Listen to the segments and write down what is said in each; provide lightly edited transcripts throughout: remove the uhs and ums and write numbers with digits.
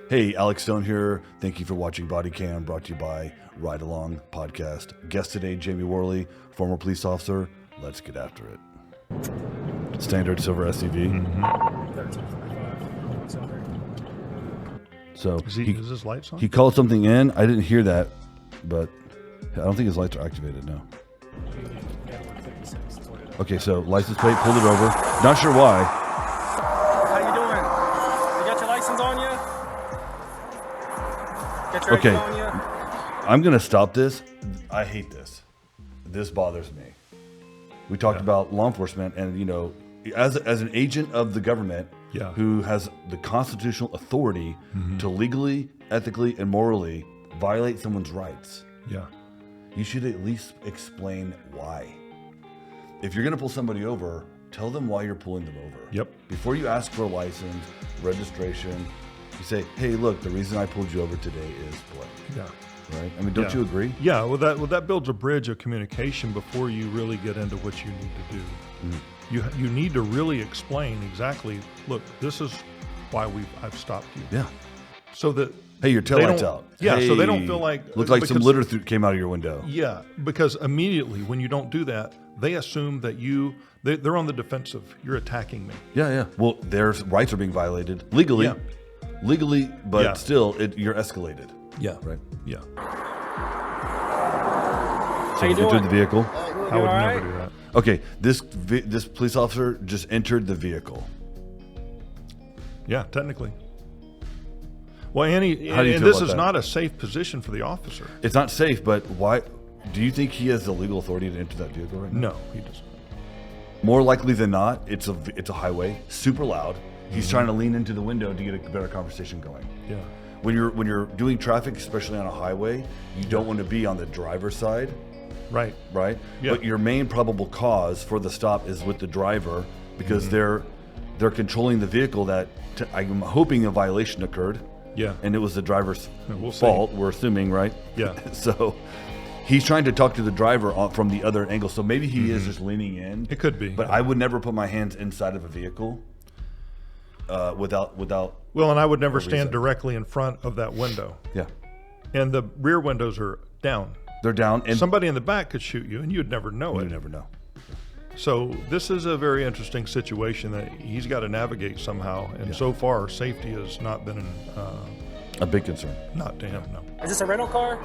Hey, Alex Stone here. Thank you for watching Bodycam, brought to you by Ride Along Podcast. Guest today, Jamie Worley, former police officer. Let's get after it. Standard silver SUV. So Is his lights on? he called something in. I didn't hear that, but I don't think his lights are activated, no. Okay, so license plate, pulled it over. Not sure why. How you doing? You got your license on you? Got your Okay. ID on you? I'm going to stop this. I hate this. This bothers me. We talked about law enforcement and, you know, as an agent of the government who has the constitutional authority to legally, ethically, and morally violate someone's rights. Yeah. You should at least explain why. If you're going to pull somebody over, tell them why you're pulling them over. Yep. Before you ask for a license, registration, you say, hey, look, the reason I pulled you over today is blank. Yeah. Right? I mean, don't you agree? Yeah. Well, that builds a bridge of communication before you really get into what you need to do. You need to really explain exactly. Look, this is why I've stopped you. Yeah. So that Hey, your taillight's out. Yeah. Hey, So they don't feel like looked like some because- litter came out of your window. Yeah, because immediately when you don't do that, they assume that they're on the defensive. You're attacking me. Yeah. Well, their rights are being violated legally. Yeah. Legally, but Yeah. still, you're escalated. Yeah. Right. Yeah. So you you entered doing? the vehicle. I would all never right? do that. Okay, this police officer just entered the vehicle. Yeah, technically. Well, Annie, How do you and feel this about is that? not a safe position for the officer. It's not safe, but why? Do you think he has the legal authority to enter that vehicle right now? No, he doesn't. More likely than not, it's a highway, super loud. He's trying to lean into the window to get a better conversation going. Yeah. When you're doing traffic, especially on a highway, you don't want to be on the driver's side, Right. right? Yeah. But your main probable cause for the stop is with the driver because they're controlling the vehicle that I'm hoping a violation occurred. Yeah. And it was the driver's We'll see. fault, we're assuming, right? Yeah. So he's trying to talk to the driver from the other angle. So maybe he is just leaning in. It could be. But I would never put my hands inside of a vehicle without. Well, and I would never reason. stand directly in front of that window. Yeah, And the rear windows are down. they're down, and Somebody in the back could shoot you, and you'd never know you it. never know. So this is a very interesting situation that he's got to navigate somehow. And so far, safety has not been A big concern. not to him. No. Is this a rental car?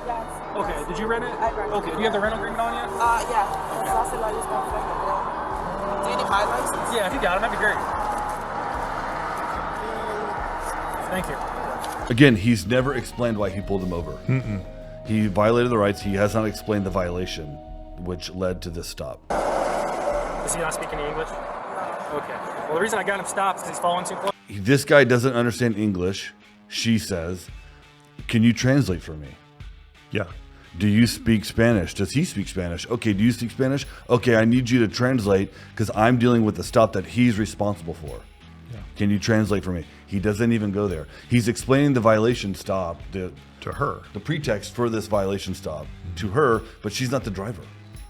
Yes. Okay, did you rent it? I rented Okay, do you have the rental agreement on you? Yeah. That's also why you start Do you need my license? Yeah, if you got it, that'd be great. Thank you. Again, he's never explained why he pulled him over. He violated the rights. He has not explained the violation, which led to this stop. Is he not speaking English? No. Okay. Well, the reason I got him stopped is he's following too close. This guy doesn't understand English, she says. Can you translate for me? Yeah. Do you speak Spanish? Does he speak Spanish? Okay, do you speak Spanish? Okay, I need you to translate because I'm dealing with the stop that he's responsible for. Yeah. Can you translate for me? He doesn't even go there. He's explaining the violation stop, To her. the pretext for this violation stop to her, but she's not the driver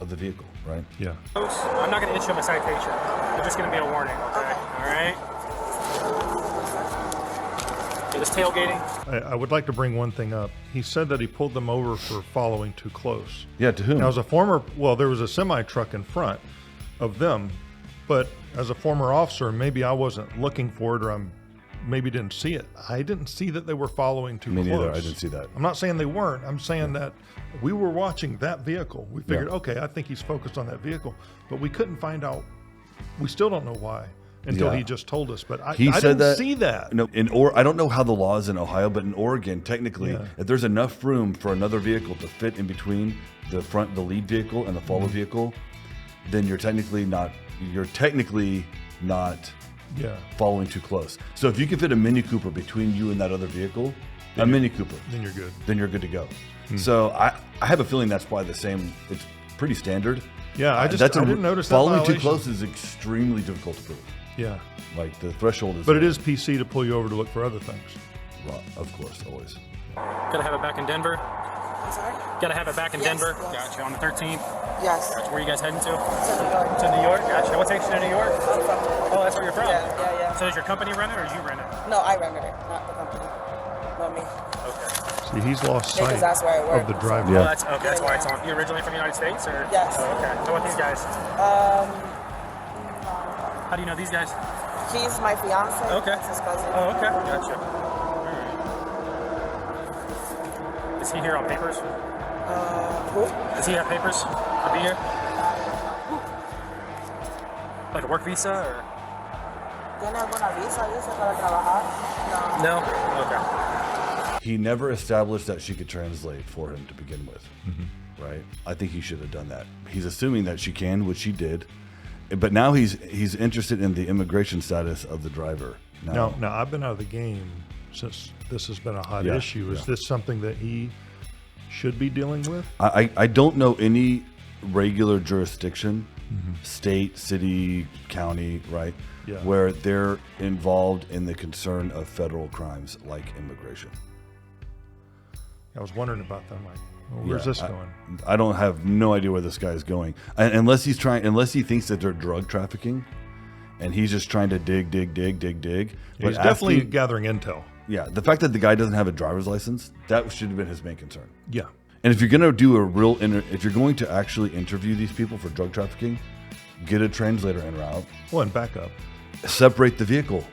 of the vehicle, right? Yeah. I'm not going to issue him a citation. It's just going to be a warning, okay? All right? Okay, this tailgating. I would like to bring one thing up. He said that he pulled them over for following too close. Yeah, to whom? Now, as a there was a semi truck in front of them, but as a former officer, maybe I wasn't looking for it, or maybe didn't see it. I didn't see that they were following too Me close. neither. I didn't see that. I'm not saying they weren't. I'm saying that we were watching that vehicle. We figured, okay, I think he's focused on that vehicle, but we couldn't find out. We still don't know why until Yeah. he just told us. But I He said didn't see that. No, I don't know how the law is in Ohio, but in Oregon, technically, if there's enough room for another vehicle to fit in between the lead vehicle and the follow vehicle, then you're technically not Yeah. following too close. So if you can fit a Mini Cooper between you and that other vehicle, a Mini Cooper, Then you're good. then you're good to go. So I have a feeling that's probably the same. It's pretty standard. Yeah, I didn't notice that following too violation. close is extremely difficult to prove. Yeah. Like the threshold is. But it is PC to pull you over to look for other things. Well, of course, always. Gotta have it back in Denver. I'm sorry? Gotta have it back in Yes, Denver. yes. Gotcha. On the 13th. Yes. Gotcha. Where are you guys heading to? To New York. To New York. Gotcha. What takes you to New York? I'm from New York. Oh, that's where you're from. Yeah. So does your company rent it or you rent it? No, I rented it, not the company. with me. Okay. See, he's lost Because sight that's where I work. of the driver. Yeah. Oh, that's okay. That's why it's on. You originally from the United States, or? Yes. Oh, okay. So what these guys? How do you know these guys? He's my fiance. Okay. That's his cousin. Oh, okay. Gotcha. All right. Is he here on papers? Who? Does he have papers to be here? Like a work visa or? ¿Tiene alguna visa, dice, para trabajar? No. No? Okay. He never established that she could translate for him to begin with, right? I think he should have done that. He's assuming that she can, which she did, but now he's interested in the immigration status of the driver. Now I've been out of the game since this has been a hot issue. Is this something that he should be dealing with? I don't know any regular jurisdiction, state, city, county, right? Yeah. Where they're involved in the concern of federal crimes like immigration. I was wondering about that. I'm like, well, where's this going? I don't have no idea where this guy is going, unless he thinks that they're drug trafficking, and he's just trying to dig. He's definitely gathering intel. Yeah, the fact that the guy doesn't have a driver's license, that should have been his main concern. Yeah. And if you're going to do if you're going to actually interview these people for drug trafficking, get a translator en route. Well, and back up. Separate the vehicle.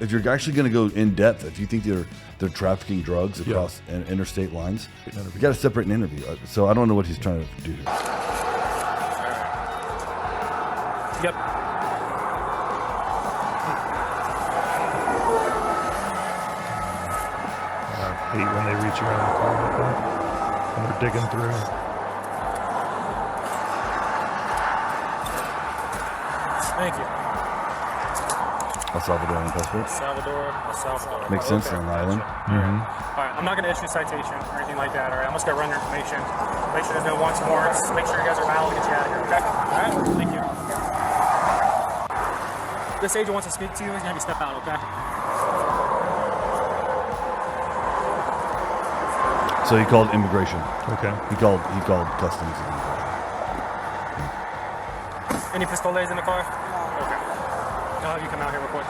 If you're actually going to go in depth, if you think they're trafficking drugs across interstate lines, you got to separate an interview. So I don't know what he's trying to do here. Yep. I hate when they reach around the car like that, when they're digging through. Thank you. El Salvador passport. El Salvador. Makes sense on an island. All right, I'm not going to issue a citation or anything like that. All right, I'm just going to run your information. Make sure there's no wants and warrants. Make sure you guys are valid to get you out of here. Okay? All right. Thank you. This agent wants to speak to you. He's going to have you step out. Okay? So he called immigration. Okay. He called customs. Any pistoles in the car? Okay. I'll have you come out here real quick.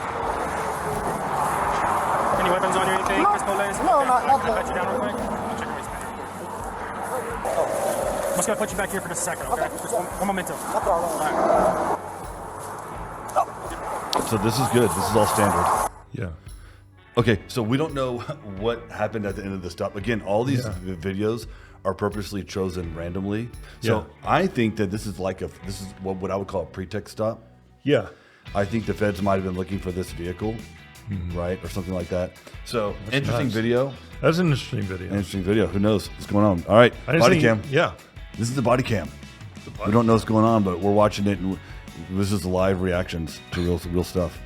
Any weapons on you? Anything? Pistoles? No, not Can I nothing. pat you down real quick? I'll check your waistband real quick. I'm just going to put you back here for just a second, okay? Just one momento. No problem. All right. So this is good. This is all standard. Yeah. Okay, so we don't know what happened at the end of the stop. Again, all these videos are purposely chosen randomly. So I think that this is what I would call a pretext stop. Yeah. I think the feds might have been looking for this vehicle, right, or something like that. So interesting video. That's an interesting video. Interesting video. Who knows what's going on? All right, body cam. Yeah. This is the body cam. We don't know what's going on, but we're watching it, and this is live reactions to real stuff.